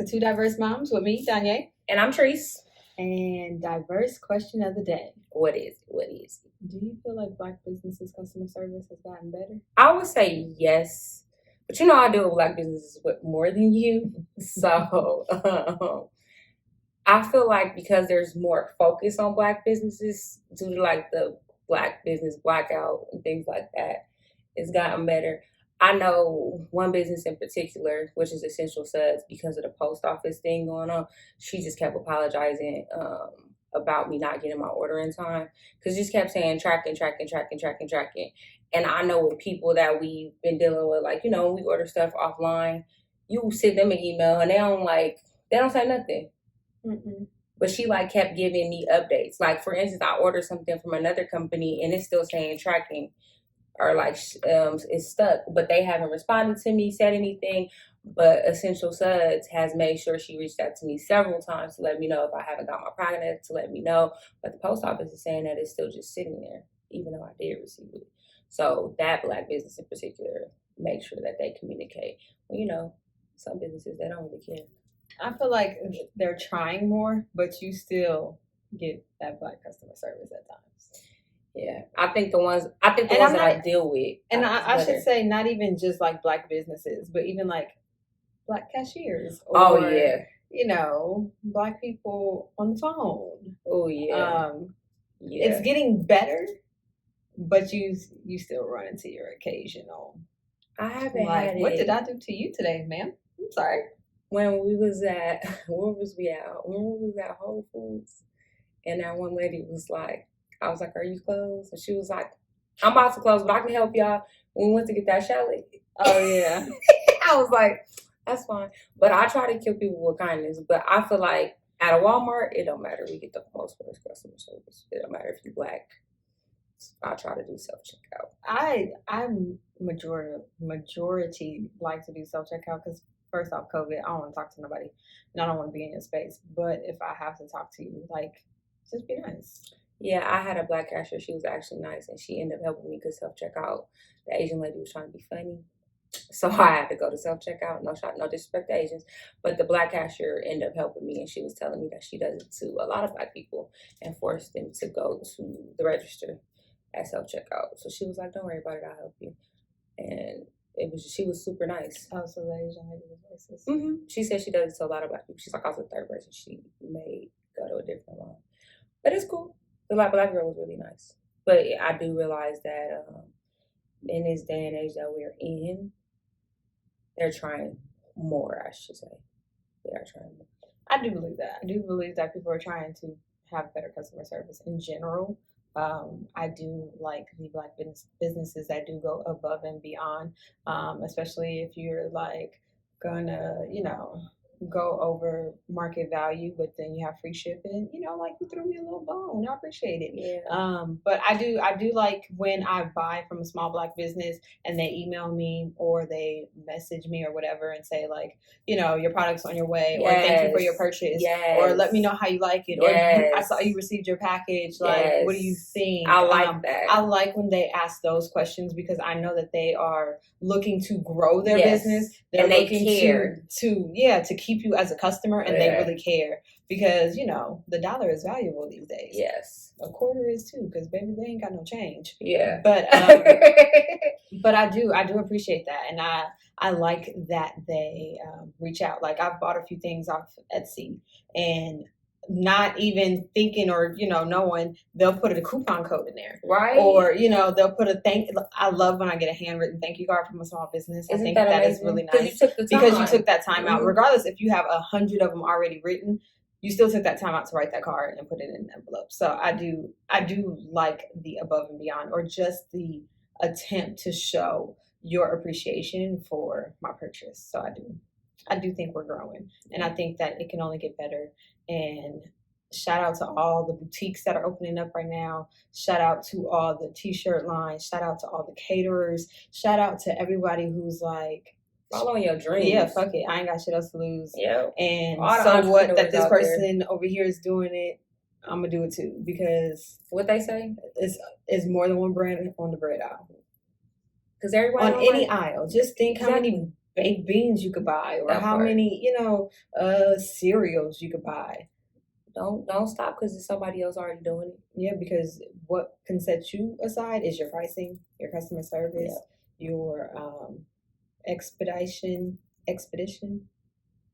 Two Diverse Moms with me, Danye. And I'm Treese. And diverse question of the day. What is it? Do you feel like Black businesses' customer service has gotten better? I would say yes. But I deal with Black businesses with more than you. So I feel like because there's more focus on Black businesses due to like the Black business blackout and things like that, it's gotten better. I know one business in particular, which is Essential Suds, because of the post office thing going on. She just kept apologizing about me not getting my order in time, because she just kept saying tracking. And I know with people that we've been dealing with, like, when we order stuff offline, you send them an email and they don't say nothing. Mm-mm. But she kept giving me updates. Like, for instance, I ordered something from another company and it's still saying tracking, or it's stuck, but they haven't responded to me, said anything. But Essential Suds has made sure she reached out to me several times to let me know if I haven't got my product, to let me know. But the post office is saying that it's still just sitting there, even though I did receive it. So that Black business in particular, make sure that they communicate. Well, some businesses, they don't really care. I feel like they're trying more, but you still get that Black customer service at times. Yeah, I think the ones that I deal with. And I should say not even just like Black businesses, but even like Black cashiers. Or, Black people on the phone. Oh, yeah. It's getting better, but you still run into your occasional. I haven't had it. What did I do to you today, ma'am? I'm sorry. When we was at, where was we at? When we was at Whole Foods, and that one lady was like, I was like, are you closed? And she was like, I'm about to close, but I can help y'all. When we went to get that chalet. Oh, yeah. I was like, that's fine. But I try to kill people with kindness. But I feel like at a Walmart, it don't matter. We get the most first customer service. It don't matter if you're Black. I try to do self-checkout. I'm majority like to do self-checkout because first off, COVID, I don't want to talk to nobody. And I don't want to be in your space. But if I have to talk to you, just be nice. Yeah, I had a Black cashier. She was actually nice, and she ended up helping me because self-checkout, the Asian lady was trying to be funny. So I had to go to self-checkout. No disrespect to Asians. But the Black cashier ended up helping me, and she was telling me that she does it to a lot of Black people and forced them to go to the register at self-checkout. So she was like, don't worry about it, I'll help you. And she was super nice. Oh, so the Asian lady was racist. Mm-hmm. She said she does it to a lot of Black people. She's like, I was the third person she may go to a different one. But it's cool. The Black girl was really nice. But I do realize that in this day and age that we're in, they're trying more, I should say. They are trying more. I do believe that. I do believe that people are trying to have better customer service in general. I do like the Black businesses that do go above and beyond, especially if you're gonna, go over market value, but then you have free shipping. You threw me a little bone. I appreciate it. Yeah. But I do like when I buy from a small Black business and they email me or they message me or whatever and say your product's on your way, or thank you for your purchase, or let me know how you like it, or I saw you received your package. What do you think? I like that. I like when they ask those questions because I know that they are looking to grow their business. They're and they looking care to keep you as a customer, and they really care because the dollar is valuable these days. Yes, a quarter is too, because baby, they ain't got no change. Yeah, but but I do appreciate that, and I like that they reach out. I've bought a few things off Etsy, and not even thinking or knowing, they'll put a coupon code in there, right? Or they'll put a I love when I get a handwritten thank you card from a small business. Isn't I think that is really nice because you took that time out. Regardless if you have 100 of them already written, you still took that time out to write that card and put it in an envelope. So I do like the above and beyond, or just the attempt to show your appreciation for my purchase. So I do think we're growing, and I think that it can only get better. And shout out to all the boutiques that are opening up right now. Shout out to all the t-shirt lines. Shout out to all the caterers. Shout out to everybody who's following your dreams. Yeah, fuck it. I ain't got shit else to lose. Yeah. And so what that this person over here is doing it, I'm gonna do it too, because what they say is more than one brand on the bread aisle. Because everybody on any aisle. Just think how many baked beans you could buy, or That how part. many, cereals you could buy. Don't stop because there's somebody else already doing it. Yeah, because what can set you aside is your pricing, your customer service, your expedition.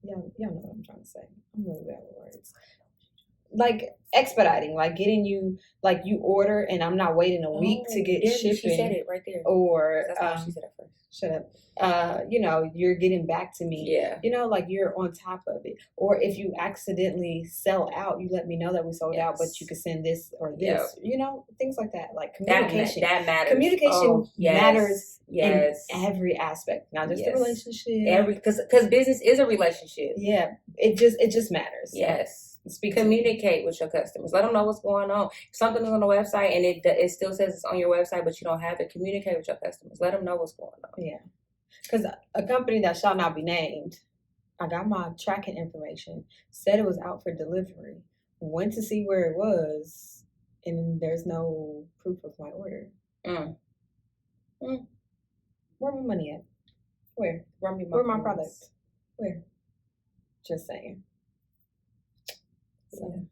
Yeah, y'all know what I'm trying to say. I'm really bad with words. Like expediting, like getting you, like you order and I'm not waiting a week to get shipping. She said it right there. Or That's how she said it first. Shut up. You're getting back to me. Yeah. Like you're on top of it. Or if you accidentally sell out, you let me know that we sold out, but you could send this or this. Things like that. Like communication. That matters. Communication matters in every aspect, not just the relationship. Because business is a relationship. Yeah, it just matters. Yes. Communicate with your customers. Let them know what's going on. If something is on the website and it still says it's on your website, but you don't have it, communicate with your customers. Let them know what's going on. Yeah. Because a company that shall not be named, I got my tracking information, said it was out for delivery, went to see where it was, and there's no proof of my order. Where my money at? Where? Where my product? Where? Just saying. So.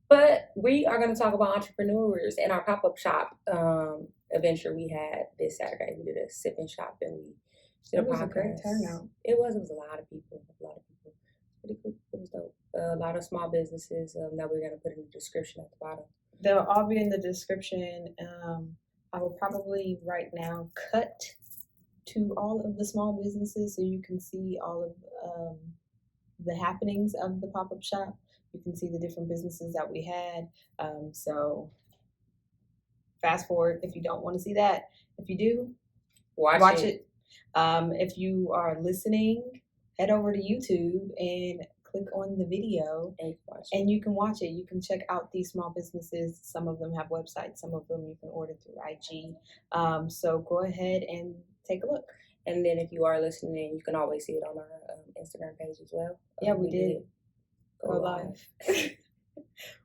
But we are going to talk about entrepreneurs and our pop-up shop adventure we had this Saturday. We did a sip and shop and we did a podcast. It was a great turnout. It was a lot of people. Pretty cool. It was dope. A lot of small businesses that we're going to put in the description at the bottom. They'll all be in the description. I will probably right now cut to all of the small businesses so you can see all of the happenings of the pop-up shop. You can see the different businesses that we had. So fast forward if you don't want to see that. If you do, watch it. If you are listening, head over to YouTube and click on the video and you can watch it. You can check out these small businesses. Some of them have websites. Some of them you can order through IG. So go ahead and take a look. And then if you are listening, you can always see it on our Instagram page as well. Yeah, we did. Go live. We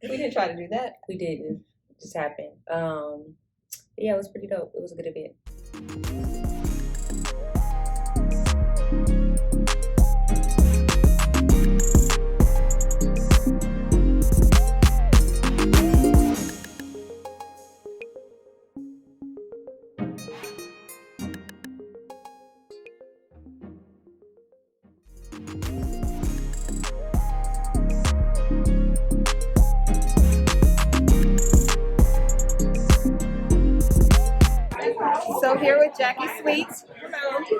didn't try to do that. We didn't. It just happened. Yeah, it was pretty dope. It was a good event. So here with Jackie Sweets,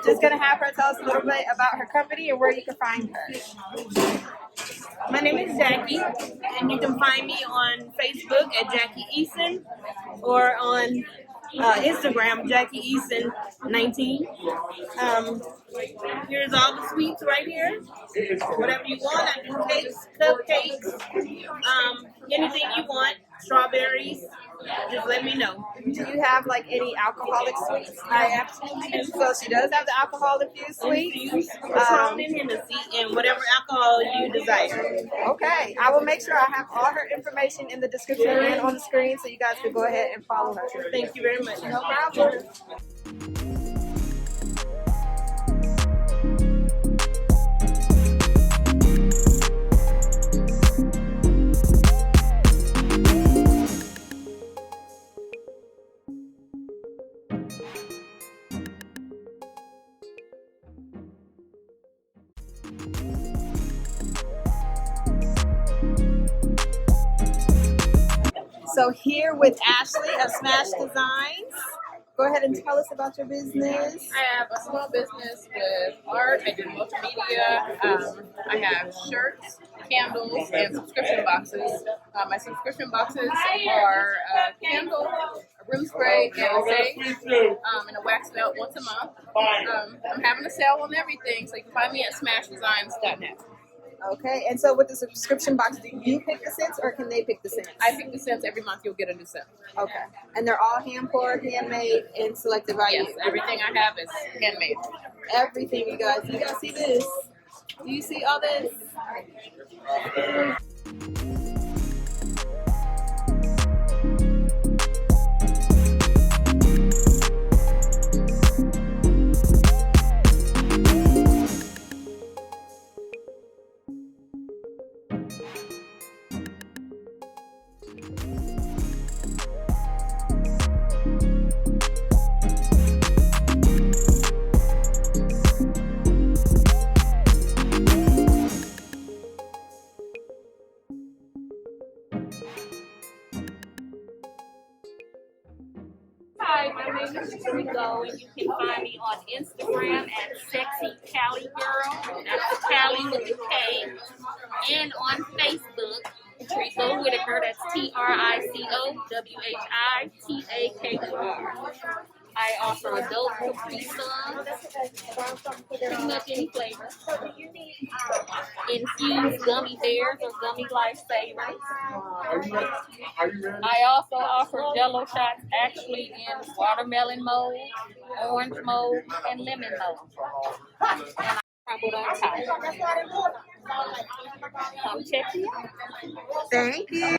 just going to have her tell us a little bit about her company and where you can find her. My name is Jackie, and you can find me on Facebook at Jackie Eason or on Instagram, Jackie Eason19. Here's all the sweets right here. Whatever you want, I do cakes, cupcakes, anything you want, strawberries. Just let me know. Do you have like any alcoholic sweets? I absolutely do. So she does have the alcohol infused sweets. Patron and Hennessy and whatever alcohol you desire. Okay, I will make sure I have all her information in the description and on the screen so you guys can go ahead and follow her. Thank you very much. No problem. So here with Ashley of Smash Designs. Go ahead and tell us about your business. I have a small business with art. I do multimedia. I have shirts, candles, and subscription boxes. My subscription boxes are a candle, a room spray, and a safe, and a wax melt once a month. I'm having a sale on everything, so you can find me at smashdesigns.net. Okay, and so with the subscription box, do you pick the scents or can they pick the scents? I pick the scents every month. You'll get a new scent. Okay, and they're all hand poured, handmade, and selected by you. Yes, everything I have is handmade. Everything, you guys. You guys see this? Do you see all this? Here we go, and you can find me on Instagram at Sexy Cali Girl. That's the Cali with the K. And on Facebook, Trico Whitaker. That's TRICOWHITAKER. I offer adult Capri Suns, pretty much any flavor. Infused gummy bears or gummy lifesavers. I also offer Jello shots actually in watermelon mold, orange mold, and lemon mold. And I crumbled on top. Come check me out. Thank you.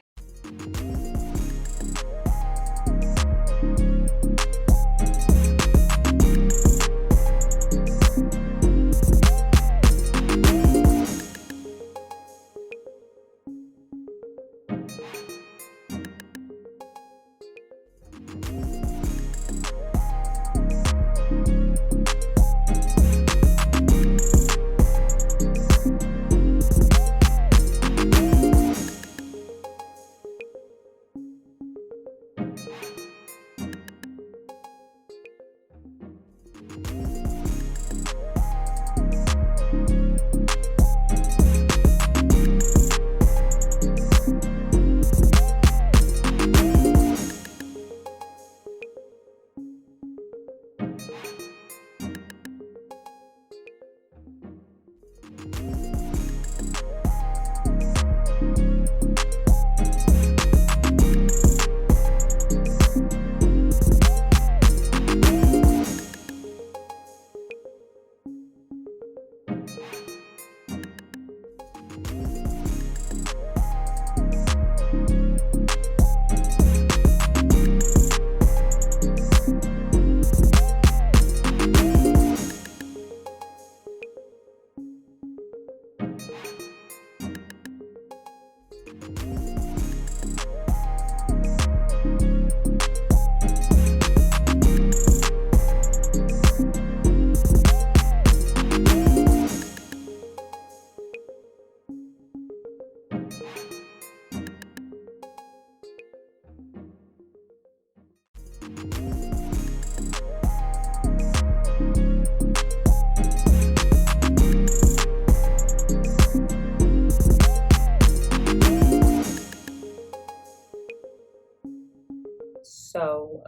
So,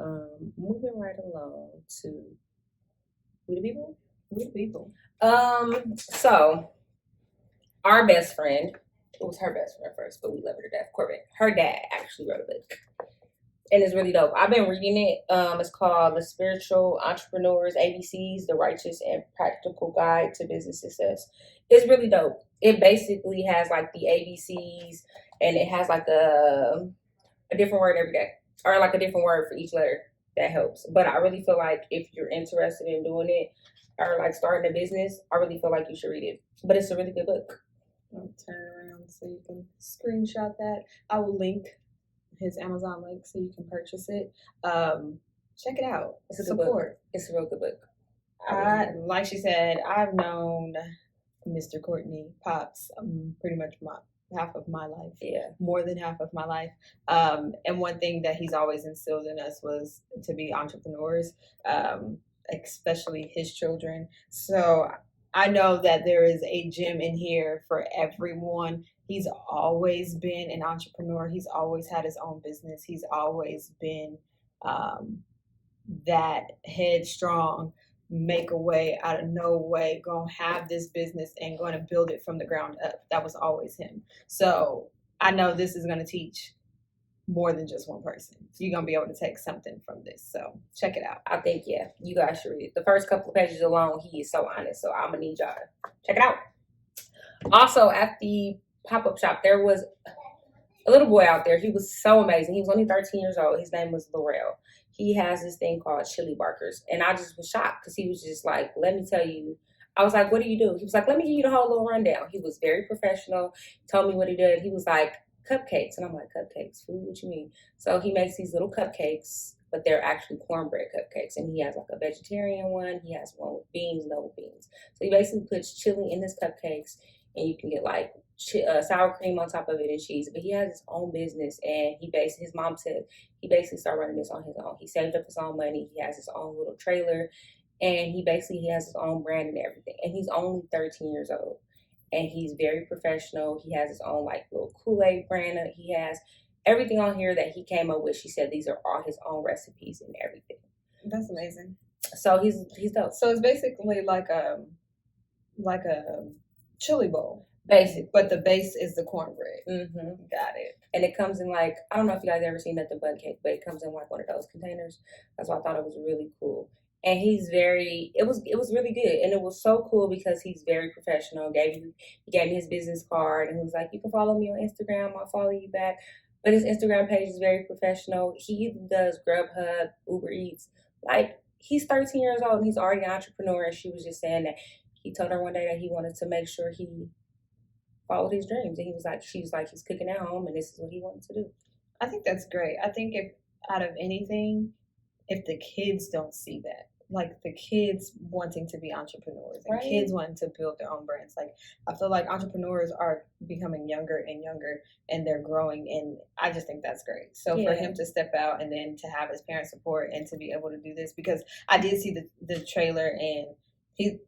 moving right along to We the People. We the people. So our best friend, it was her best friend first, but we love her to death. Corbett, her dad actually wrote a book, and it's really dope. I've been reading it. It's called The Spiritual Entrepreneur's ABCs: The Righteous and Practical Guide to Business Success. It's really dope. It basically has like the ABCs, and it has like a different word every day, or like a different word for each letter that helps. But I really feel like if you're interested in doing it or like starting a business, I really feel like you should read it. But it's a really good book. I'll turn around so you can screenshot that. I will link his Amazon link so you can purchase it. Check it out. It's a good book. It's a real good book. Like she said, I've known Mr. Courtney Pops pretty much half of my life. Yeah. More than half of my life. And one thing that he's always instilled in us was to be entrepreneurs, especially his children. So I know that there is a gem in here for everyone. He's always been an entrepreneur. He's always had his own business. He's always been that headstrong, make a way out of no way, gonna have this business and gonna build it from the ground up. That was always him. So I know this is gonna teach more than just one person. You're gonna be able to take something from this. So check it out. I think, yeah, you guys should read it. The first couple of pages alone, he is so honest. So I'm gonna need y'all to check it out. Also, at the pop-up shop, there was a little boy out there. He was so amazing. He was only 13 years old. His name was Laurel. He has this thing called chili barkers. And I just was shocked because he was just like, let me tell you. I was like, what do you do? He was like, let me give you the whole little rundown. He was very professional. He told me what he did. He was like, cupcakes. And I'm like, cupcakes? Food? What you mean? So he makes these little cupcakes, but they're actually cornbread cupcakes. And he has like a vegetarian one. He has one with beans, no beans. So he basically puts chili in his cupcakes. and you can get like sour cream on top of it and cheese. But he has his own business, and his mom said he basically started running this on his own. He saved up his own money. He has his own little trailer, and he has his own brand and everything. And he's only 13 years old, and he's very professional. He has his own like little Kool-Aid brand. He has everything on here that he came up with. She said these are all his own recipes and everything. That's amazing. So he's dope. So it's basically like a chili bowl. Basic, but the base is the cornbread. Mm-hmm. Got it. And it comes in like, I don't know if you guys ever seen nothing but cake, but it comes in like one of those containers. That's why I thought it was really cool. And it was really good. And it was so cool because he's very professional. He gave me his business card, and he was like, you can follow me on Instagram. I'll follow you back. But his Instagram page is very professional. He does Grubhub, Uber Eats. Like, he's 13 years old and he's already an entrepreneur. And she was just saying that he told her one day that he wanted to make sure he followed his dreams. And she was like, he's cooking at home and this is what he wanted to do. I think that's great. I think if out of anything, if the kids don't see that, like the kids wanting to be entrepreneurs and kids wanting to build their own brands, like I feel like entrepreneurs are becoming younger and younger and they're growing, and I just think that's great. So for him to step out and then to have his parents' support and to be able to do this, because I did see the trailer, and he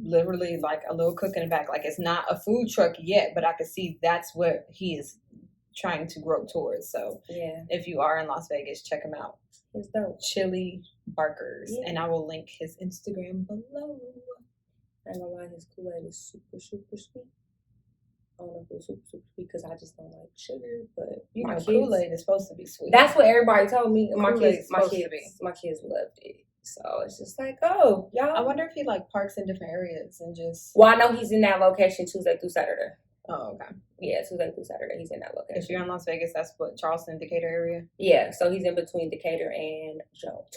literally like a little cook in the back. Like, it's not a food truck yet, but I could see that's what he is trying to grow towards. So if you are in Las Vegas, check him out. It's dope. Chili Barkers, and I will link his Instagram below. I ain't gonna lie, his Kool-Aid is super, super sweet. I don't know if it's super, super sweet because I just don't like sugar, but my Kool-Aid is supposed to be sweet. That's what everybody told me. My kids loved it. So it's just like, oh, y'all. I wonder if he like parks in different areas and just. Well, I know he's in that location Tuesday through Saturday. Oh, okay. Yeah, Tuesday through Saturday, he's in that location. If you're in Las Vegas, that's what, Charleston, Decatur area? Yeah, so he's in between Decatur and Jones.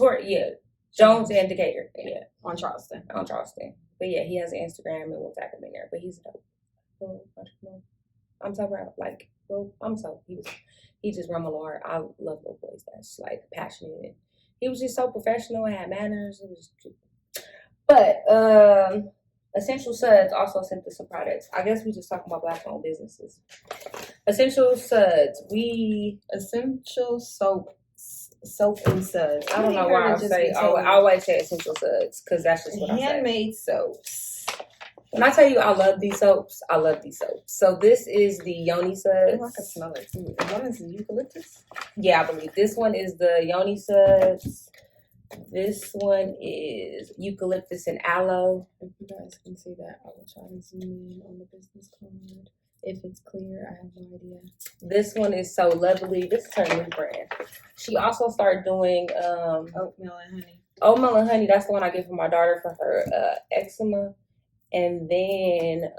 Jones and Decatur. Yeah. On Charleston. But yeah, he has an Instagram and we'll tag him in there. But he's dope. I'm so proud. Like, he just run my Lord. I love little boys that's like passionate. He was just so professional and had manners. It was cute. But Essential Suds also sent us some products. I guess we just talking about Black-owned businesses. Essential Suds. Essential soap and suds. I don't know why I always say Essential Suds because that's just what I say. Handmade soaps. When I tell you I love these soaps, I love these soaps. So this is the Yoni Suds. Oh, I can smell it too. What is the eucalyptus? Yeah, I believe this one is the Yoni Suds. This one is eucalyptus and aloe. If you guys can see that, I will try to zoom in on the business card. If it's clear, I have no idea. This one is So Lovely. This is her new brand. She also started doing oatmeal and honey. Oatmeal and honey. That's the one I get for my daughter for her eczema. And then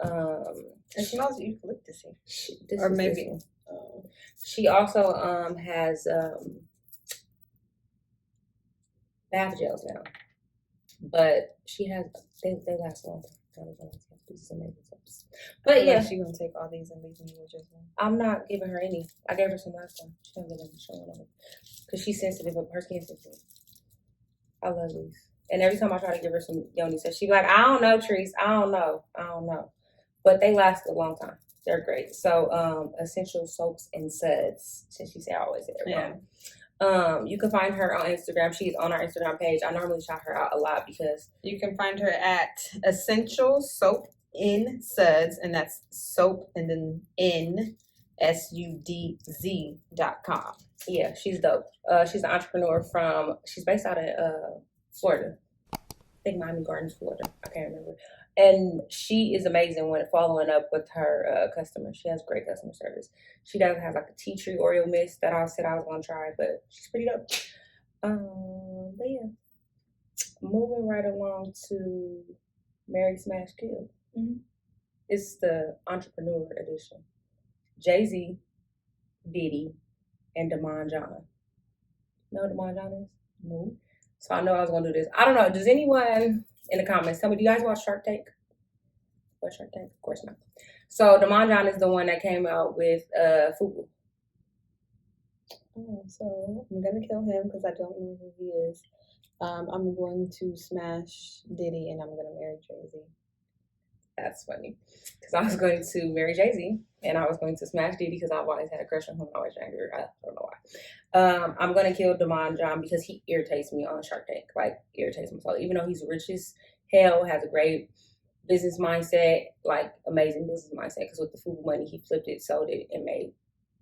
it smells eucalyptusy. Or maybe she also has bath gels now, but she has they last long time. These is amazing soaps. But yeah, she gonna take all these and leave me with just one. I'm not giving her any. I gave her some last time. She don't get any showing of it because she's sensitive. Her skin's sensitive. I love these, and every time I try to give her some Yoni says she be like, I don't know, Treese. I don't know, but they last a long time. They're great. So Essential Soaps and Suds. Since she said I always say it wrong. You can find her on Instagram. She's on our Instagram page. I normally shout her out a lot because you can find her at Essential Soap in Suds, and that's soap and then in SUDZ.com. Yeah, she's dope. She's an entrepreneur she's based out of Florida. I think Miami Gardens, Florida. I can't remember. And she is amazing when following up with her customers. She has great customer service. She does have like a tea tree Oreo mist that I said I was gonna try, but she's pretty dope. But yeah, moving right along to Marry Smash Kill. Mm-hmm. It's the entrepreneur edition. Jay-Z, Diddy, and Damon John. You know what Damon John is? No. So I know I was gonna do this. I don't know. Does anyone in the comments tell me, do you guys watch Shark Tank? Watch Shark Tank? Of course not. So Damon John is the one that came out with Fubu. Oh, so I'm gonna kill him because I don't know who he is. I'm going to smash Diddy and I'm gonna marry Jay-Z. That's funny. Because I was going to marry Jay-Z and I was going to smash Diddy because I've always had a crush on him when I was younger. I don't know why. I'm going to kill Damon John because he irritates me on Shark Tank. Like, irritates me. So even though he's rich as hell, has a great business mindset, like amazing business mindset. Because with the food money, he flipped it, sold it, and made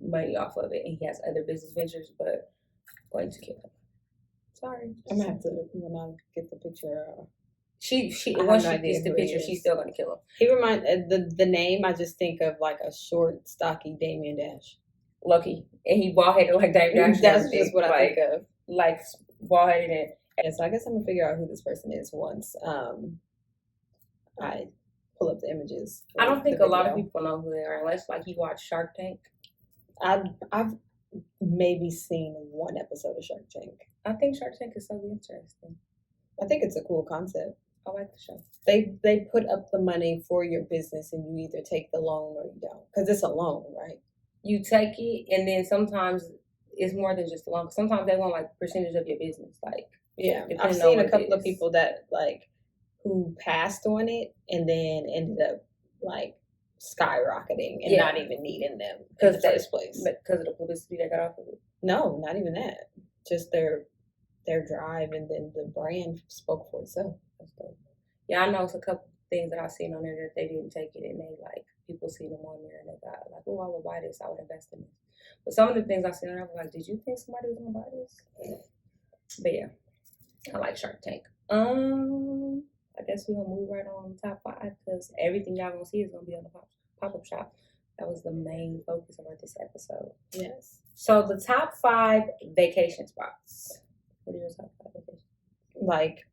money off of it. And he has other business ventures, but I'm going to kill him. Sorry. I'm gonna have to when I get the picture. She I once have no she gets idea the who he picture, is. she's still gonna kill him. He reminds the name. I just think of like a short, stocky Damien Dash. Lucky, and he bald headed like Dame Dash. That's just what I think of. Like bald headed and. Yeah, so I guess I'm gonna figure out who this person is once I pull up the images. I don't think the a lot of video. people know who they are unless like you watch Shark Tank. I've maybe seen one episode of Shark Tank. I think Shark Tank is so interesting. I think it's a cool concept. I like the show. They put up the money for your business and you either take the loan or you don't. Because it's a loan, right? You take it and then sometimes it's more than just a loan. Sometimes they want like percentage of your business. Like Yeah. depending I've on seen what a it couple of is. people that like who passed on it and then ended up like skyrocketing and Yeah. not even needing them in Because the first place. Because of the publicity they got off of it. No, not even that. Just their drive and then the brand spoke for itself. That's dope. Yeah, I know it's a couple things that I've seen on there that they didn't take it and they like people see them on there and they got like, oh, I would buy this, I would invest in this. But some of the things I've seen on there, I was like, did you think somebody was gonna buy this? But yeah, I like Shark Tank. I guess we're gonna move right on to top 5 because everything y'all gonna see is gonna be on the pop-up shop. That was the main focus of this episode. Yes. So the top 5 vacation spots. What are your top 5 vacations? Like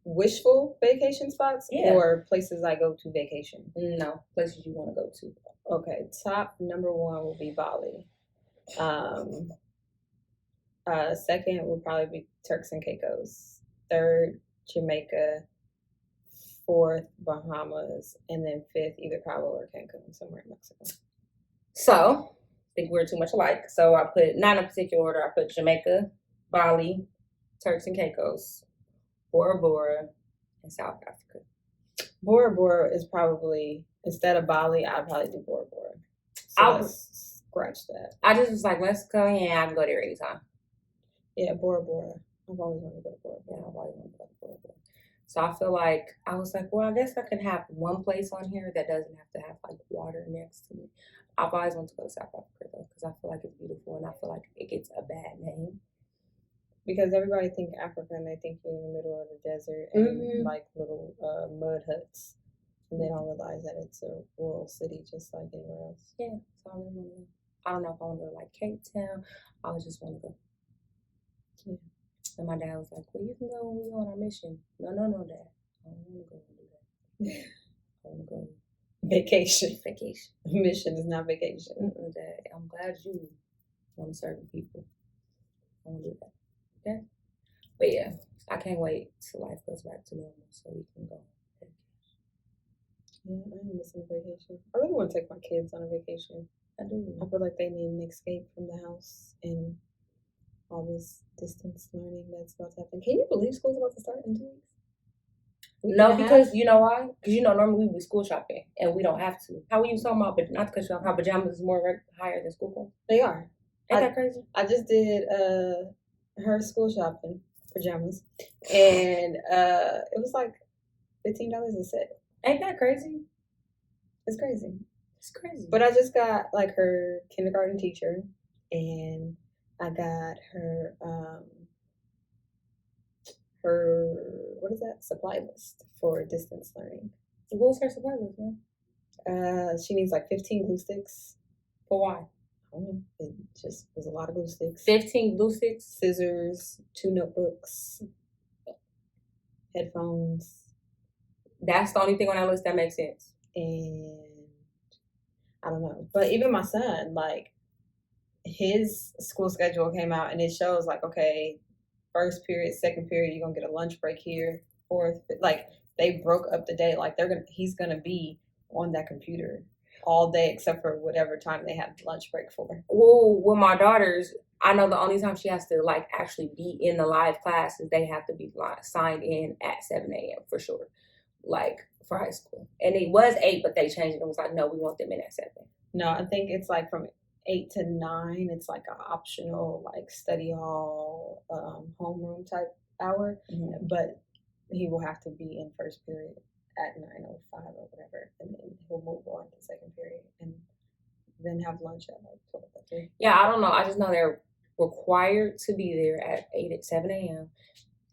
wishful vacation spots Yeah. or places I go to vacation? No, places you want to go to. Okay, top number 1 will be Bali. Second will probably be Turks and Caicos. Third, Jamaica. Fourth, Bahamas. And then fifth, either Cabo or Cancun, somewhere in Mexico. So, I think we're too much alike. So I put, not in a particular order, I put Jamaica, Bali, Turks and Caicos, Bora Bora, and South Africa. Bora Bora is probably, instead of Bali, I'd probably do Bora Bora. So let's scratch that. I just was like, Mexico, yeah, I can go there anytime. Yeah, Bora Bora. I've always wanted to go to Bora Bora. Yeah, I've always wanted to go to Bora Bora. So I feel like, I was like, well, I guess I can have one place on here that doesn't have to have like water next to me. I've always wanted to go to South Africa though, because I feel like it's beautiful and I feel like it gets a bad name. Because everybody think Africa and they think you're in the middle of the desert and like little mud huts. And they don't realize that it's a rural city just like anywhere else. Yeah, so I really want to go. I don't know if I want to go to like Cape Town. I just want to go. Yeah. And my dad was like, well, you can go when we go on our mission. No, Dad. I don't want to go and do that. I want to go Vacation. vacation. Mission is not vacation. Dad, I'm glad you want to serve people. I want to do that. Okay? But yeah, I can't wait till life goes back to normal so we can go. Yeah, I am missing a vacation. I really want to take my kids on a vacation. I do. I feel like they need an escape from the house and all this distance learning that's about to happen. Can you believe school's about to start in 2 weeks? No, because you know why? Because you know normally we be school shopping and we don't have to. How are you talking about? But not to cut you off. How pajamas is more higher than school clothes? They are. Ain't that crazy? I just did her school shopping pajamas, and it was like $15 a set. Ain't that crazy? It's crazy. It's crazy. But I just got like her kindergarten teacher, and I got her what is that, supply list for distance learning. What was her supply list, man? She needs like 15 glue sticks. For why? I don't know. It just was a lot of glue sticks. 15 glue sticks? Scissors, 2 notebooks, headphones. That's the only thing on that list that makes sense. And I don't know. But even my son, like, his school schedule came out and it shows like, okay, first period, second period, you're gonna get a lunch break here, fourth, like they broke up the day. Like he's gonna be on that computer all day except for whatever time they have lunch break for. Well, with my daughters, I know the only time she has to like actually be in the live class is they have to be signed in at 7 a.m. for sure. like for high school. And it was 8, but they changed it. It was like, no, we want them in at 7. No, I think it's like from 8 to 9. It's like an optional like study hall, homeroom type hour, but he will have to be in first period at 9:05 or whatever, and then he'll move on to second period, and then have lunch at like 12:30. Yeah, I don't know. I just know they're required to be there at 7 a.m.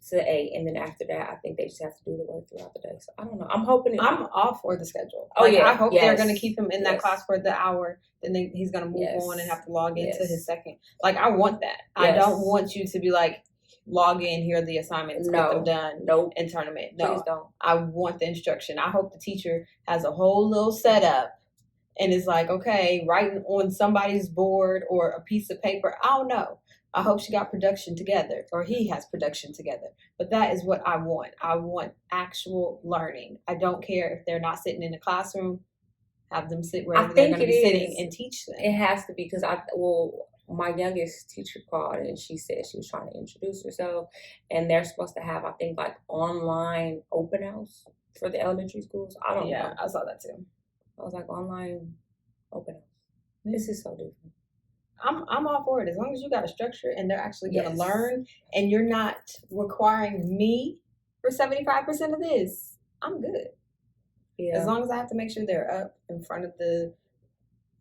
to 8, and then after that, I think they just have to do the work throughout the day. So I don't know. I'm hoping. I'm all for the schedule. Oh yeah, I hope they're gonna keep him in that class for the hour. Then he's gonna move on and have to log into his second. Like I want that. I don't want you to be like, log in, here are the assignments, get them done. Nope. In tournament. No, please don't. I want the instruction. I hope the teacher has a whole little setup and is like, okay, writing on somebody's board or a piece of paper. I don't know. I hope she got production together, or he has production together. But that is what I want. I want actual learning. I don't care if they're not sitting in the classroom. Have them sit wherever they're going to be sitting and teach them. It has to be, because my youngest teacher called and she said she was trying to introduce herself, and they're supposed to have, I think, like online open house for the elementary schools. I don't know. Yeah, I saw that too. I was like, online open house. This is so different. I'm all for it, as long as you got a structure and they're actually going to learn, and you're not requiring me for 75% of this. I'm good. Yeah. As long as I have to make sure they're up in front of the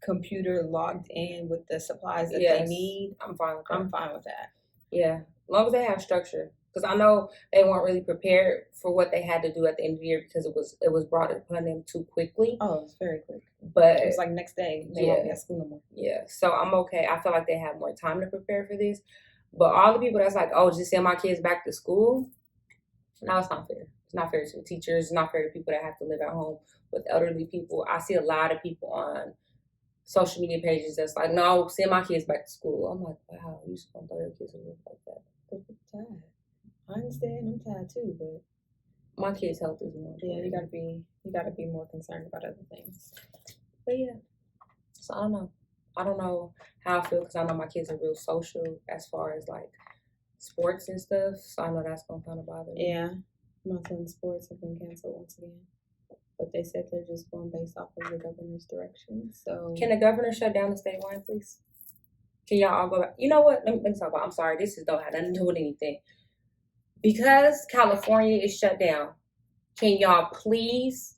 computer, logged in with the supplies that they need, I'm fine with that. I'm fine with that. Yeah, as long as they have structure. Because I know they weren't really prepared for what they had to do at the end of the year, because it was brought upon them too quickly. Oh, it was very quick. But it was like next day they won't be at school no more. Yeah, so I'm okay. I feel like they have more time to prepare for this. But all the people that's like, oh, just send my kids back to school. No, it's not fair. It's not fair to the teachers. It's not fair to people that have to live at home with elderly people. I see a lot of people on social media pages that's like, no, send my kids back to school. I'm like, wow, you just gonna throw your kids away like that? But I'm tired. I understand. I'm tired too, but my kids' health is more. Yeah, you gotta be more concerned about other things. But yeah, so I don't know how I feel, because I know my kids are real social as far as like sports and stuff. So I know that's gonna kind of bother me. Yeah, my son's sports have been canceled once again, but they said they're just going based off of the governor's direction. So can the governor shut down the statewide, please? Can y'all all go back? You know what? Let me talk about. I'm sorry, this don't have nothing to do with anything. Because California is shut down, can y'all please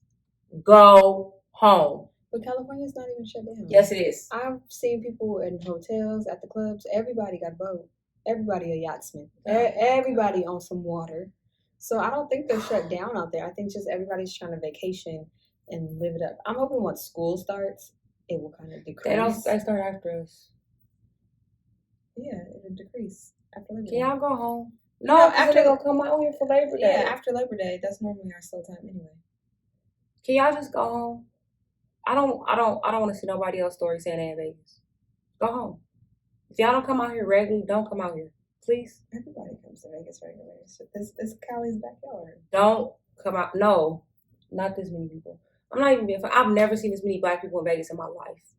go home? But California's not even shut down. Yes, it is. I've seen people in hotels, at the clubs. Everybody got a boat. Everybody a yachtsman. Everybody on some water. So I don't think they're shut down out there. I think just everybody's trying to vacation and live it up. I'm hoping once school starts, it will kind of decrease. They start after us. Yeah, it'll decrease after Labor Day. Can y'all go home? No, after they're gonna come out here for Labor Day. Yeah, after Labor Day, that's normally our slow time anyway. Can y'all just go home? I don't want to see nobody else's story saying they in Vegas. Go home. If y'all don't come out here regularly, don't come out here, please. Everybody comes to Vegas regularly. It's Callie's backyard. Don't come out. No, not this many people. I'm not even being funny. I've never seen this many black people in Vegas in my life.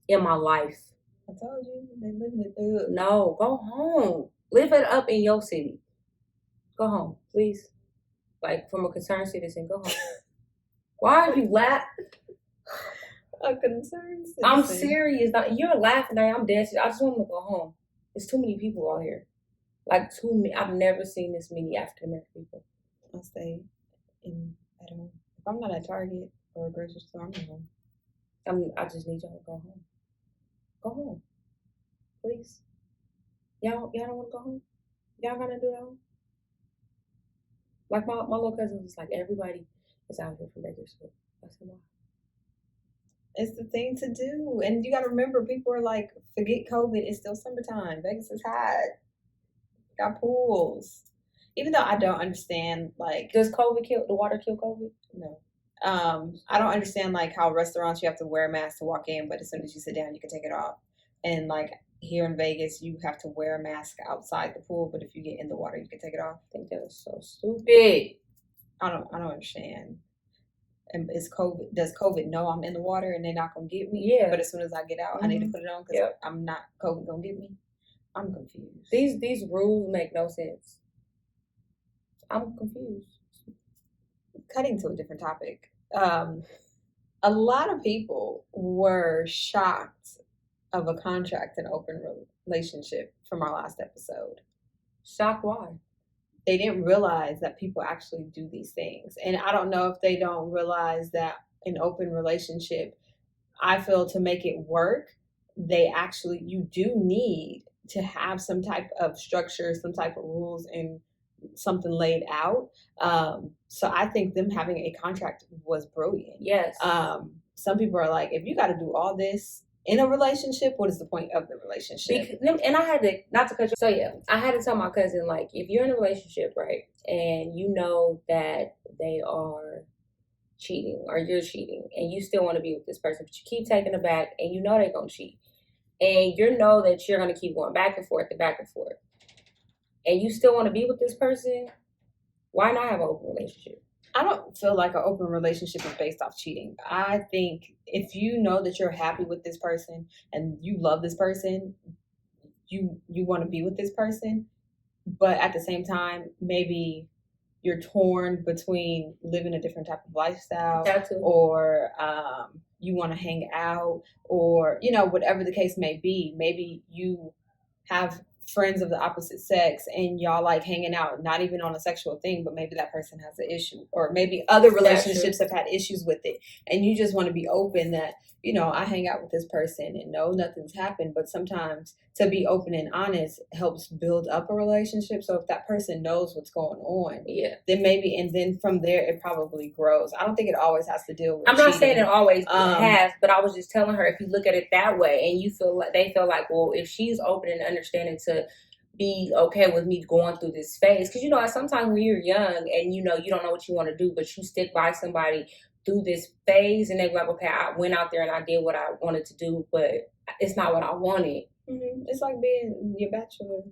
In my life. I told you, they living it up. No, go home. Live it up in your city. Go home, please. Like, from a concerned citizen, go home. Why are you laughing? A concerned citizen. I'm serious. You're laughing at me. I'm dead. I just want to go home. There's too many people out here. Like, too many. I've never seen this many African American people. I'll stay at home. If I'm not at Target or a grocery store, I'm at home. I just need y'all to go home. Go home. Please. Y'all don't want to go home? Y'all gonna do that home? Like my little cousin was like, everybody is out here from Bakersfield. I said, why? It's the thing to do. And you gotta remember, people are like, forget COVID, it's still summertime. Vegas is hot. Got pools. Even though I don't understand, like, does the water kill COVID? No. I don't understand like how restaurants you have to wear a mask to walk in, but as soon as you sit down you can take it off. And like here in Vegas, you have to wear a mask outside the pool, but if you get in the water, you can take it off. I think that was so stupid. I don't understand. And does COVID know I'm in the water and they're not gonna get me? Yeah. But as soon as I get out, I need to put it on because I'm not COVID gonna get me. I'm confused. These rules make no sense. I'm confused. cutting to a different topic. A lot of people were shocked of a contract and open relationship from our last episode. Shocked why? They didn't realize that people actually do these things. And I don't know if they don't realize that an open relationship, I feel, to make it work, you do need to have some type of structure, some type of rules, and something laid out. So I think them having a contract was brilliant. Yes. Some people are like, if you got to do all this in a relationship, what is the point of the relationship? And I had to, not to cut you. So yeah, I had to tell my cousin, like, if you're in a relationship, right, and you know that they are cheating or you're cheating, and you still want to be with this person, but you keep taking it back, and you know they're gonna cheat, and you know that you're gonna keep going back and forth, and you still want to be with this person, why not have an open relationship? I don't feel like an open relationship is based off cheating. I think if you know that you're happy with this person and you love this person, you want to be with this person, but at the same time, maybe you're torn between living a different type of lifestyle, or you want to hang out, or, whatever the case may be. Maybe you have friends of the opposite sex and y'all like hanging out, not even on a sexual thing, but maybe that person has an issue, or maybe other relationships have had issues with it, and you just want to be open that, I hang out with this person and no, nothing's happened. But sometimes to be open and honest helps build up a relationship. So if that person knows what's going on, then maybe, and then from there it probably grows. I don't think it always has to deal with I'm not cheating. saying it always has, but I was just telling her, if you look at it that way and they feel like, well, if she's open and understanding to be okay with me going through this phase, because sometimes when you're young and you don't know what you want to do, but you stick by somebody through this phase, and they're like, okay, I went out there and I did what I wanted to do, but it's not what I wanted. Mm-hmm. It's like being your bachelor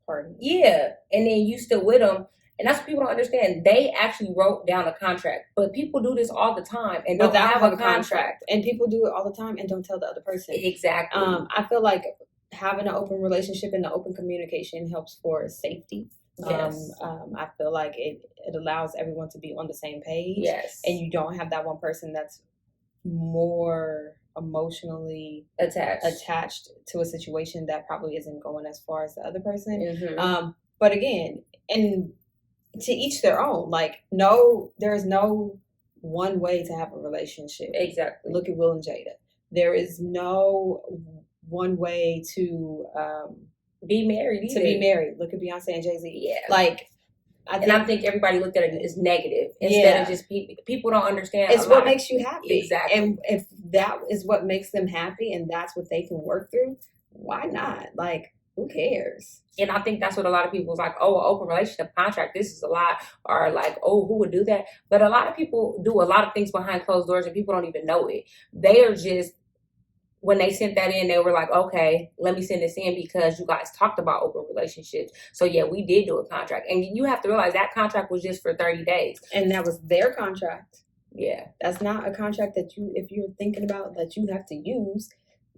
party. Yeah, and then you still with them, and that's what people don't understand. They actually wrote down a contract, but people do this all the time and don't have a contract. And people do it all the time and don't tell the other person. Exactly. I feel like having an open relationship and the open communication helps for safety. Yes. I feel like it allows everyone to be on the same page. Yes. And you don't have that one person that's more emotionally attached to a situation that probably isn't going as far as the other person. Mm-hmm. But again, and to each their own. Like, no, there is no one way to have a relationship. Exactly. Look at Will and Jada. There is no one way to be married either. To be married. Look at Beyonce and Jay-Z. Yeah. Like, I think everybody looked at it as negative instead of just people don't understand. It's what makes you happy. Exactly. And if that is what makes them happy and that's what they can work through, why not? Like, who cares? And I think that's what a lot of people is like, oh, an open relationship contract, this is a lot. Or like, oh, who would do that? But a lot of people do a lot of things behind closed doors and people don't even know it. They are just, when they sent that in, they were like, okay, let me send this in because you guys talked about open relationships. So yeah, we did do a contract. And you have to realize that contract was just for 30 days. And that was their contract. Yeah. That's not a contract that if you're thinking about that you have to use.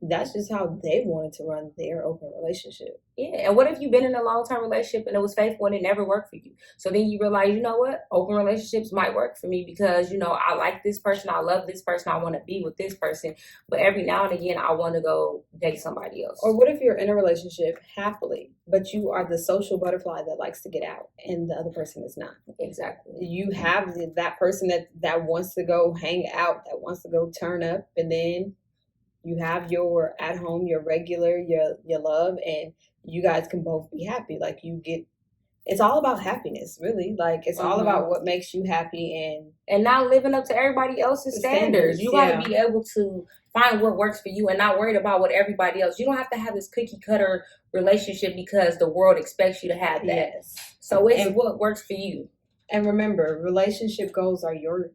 That's just how they wanted to run their open relationship. Yeah. And what if you've been in a long-term relationship and it was faithful and it never worked for you? So then you realize, you know what? Open relationships might work for me because, I like this person. I love this person. I want to be with this person. But every now and again, I want to go date somebody else. Or what if you're in a relationship happily, but you are the social butterfly that likes to get out and the other person is not? Exactly. You have that person that wants to go hang out, that wants to go turn up, and then you have your at home, your regular, your love, and you guys can both be happy. Like, it's all about happiness, really. Like, it's all about what makes you happy and not living up to everybody else's standards. You got to be able to find what works for you and not worried about what everybody else. You don't have to have this cookie cutter relationship because the world expects you to have that. Yes. So it's what works for you. And remember, relationship goals are your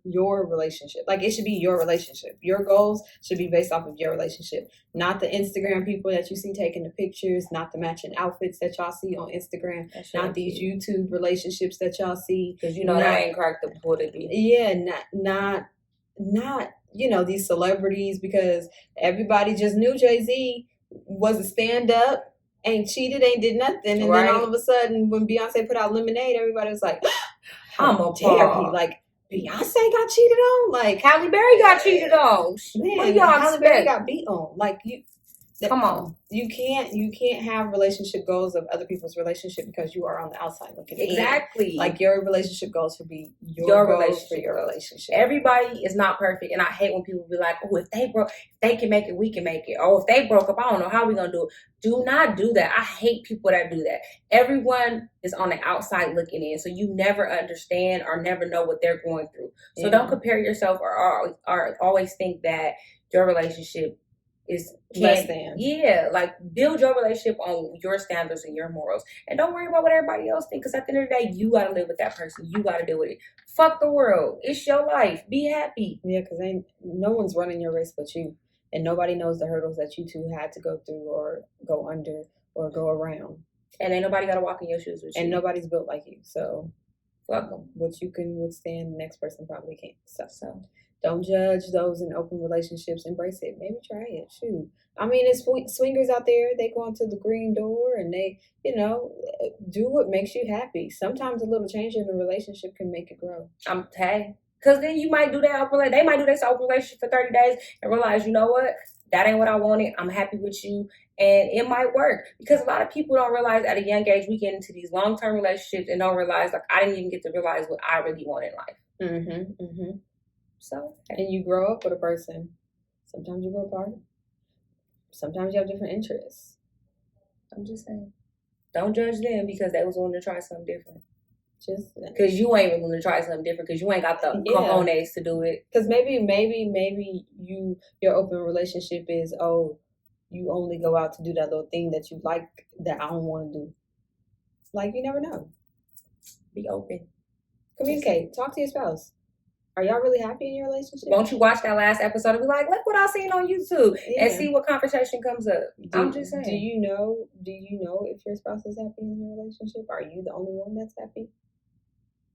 relationship. Like, it should be your relationship. Your goals should be based off of your relationship. Not the Instagram people that you see taking the pictures, not the matching outfits that y'all see on Instagram, not these YouTube relationships that y'all see. Because that ain't cracked the board to be. Yeah, not these celebrities, because everybody just knew Jay-Z was a stand-up, ain't cheated, ain't did nothing. And then all of a sudden, when Beyonce put out Lemonade, everybody was like, how dare he? Like, Beyonce got cheated on. Like Halle Berry got cheated on. man, What do y'all Halle Berry expect? got beat on. Like Come on. You can't have relationship goals of other people's relationship because you are on the outside looking in. Exactly. Like your relationship goals should be your goals for your relationship. Everybody is not perfect, and I hate when people be like, "Oh, if they can make it, we can make it." Or if they broke up, I don't know how we gonna do it. Do not do that. I hate people that do that. Everyone is on the outside looking in, so you never understand or never know what they're going through. So don't compare yourself or always think that your relationship is less than. Yeah, like build your relationship on your standards and your morals, and don't worry about what everybody else thinks. Because at the end of the day, you gotta live with that person. You gotta deal with it. Fuck the world. It's your life. Be happy. Yeah, because no one's running your race but you, and nobody knows the hurdles that you two had to go through or go under or go around. And ain't nobody gotta walk in your shoes with you. And nobody's built like you. So fuck them. What you can withstand, the next person probably can't. So don't judge those in open relationships. Embrace it. Maybe try it. Shoot. I mean, it's swingers out there. They go into the green door and they, do what makes you happy. Sometimes a little change in the relationship can make it grow. Hey, because then you might do that open. They might do this open relationship for 30 days and realize, you know what? That ain't what I wanted. I'm happy with you. And it might work. Because a lot of people don't realize at a young age we get into these long-term relationships and don't realize, like, I didn't even get to realize what I really want in life. So, and you grow up with a person. Sometimes you grow apart. Sometimes you have different interests. I'm just saying, don't judge them because they was willing to try something different. Just because you ain't willing to try something different because you ain't got the cojones to do it. Because maybe your open relationship is, you only go out to do that little thing that you like that I don't want to do. Like, you never know. Be open. Communicate. Talk to your spouse. Are y'all really happy in your relationship? Won't you watch that last episode and be like, look what I seen on YouTube and see what conversation comes up? I'm just saying. Do you know if your spouse is happy in your relationship? Are you the only one that's happy?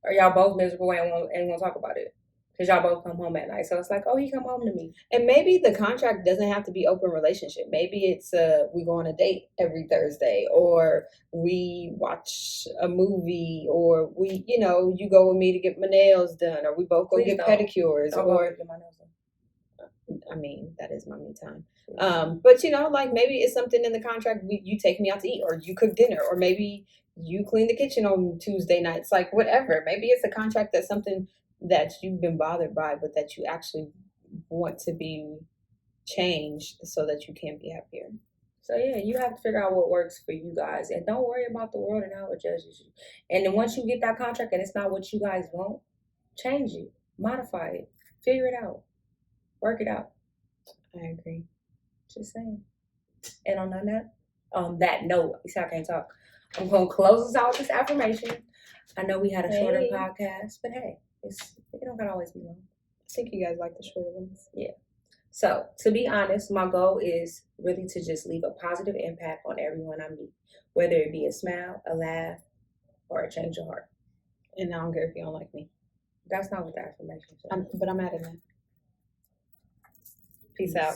Or y'all both miserable and won't talk about it? Because y'all both come home at night. So it's like, he come home to me. And maybe the contract doesn't have to be open relationship. Maybe it's we go on a date every Thursday, or we watch a movie, or we, you go with me to get my nails done, or we both go get pedicures, or get my nails done. I mean, that is my me time. But like maybe it's something in the contract. You take me out to eat, or you cook dinner, or maybe you clean the kitchen on Tuesday nights, like whatever. Maybe it's a contract that's something that you've been bothered by, but that you actually want to be changed so that you can be happier. So yeah, you have to figure out what works for you guys, and don't worry about the world and how it judges you. And then once you get that contract and it's not what you guys want, change it, modify it, figure it out, work it out. I agree. Just saying. And on that note, you see I can't talk. I'm gonna close us out with this affirmation. I know we had a shorter podcast, but hey, it don't gotta always be long. I think you guys like the shorter ones. Yeah. So, to be honest, my goal is really to just leave a positive impact on everyone I meet, whether it be a smile, a laugh, or a change of heart. And I don't care if you don't like me. That's not what the affirmation says. But I'm adding that. Peace out.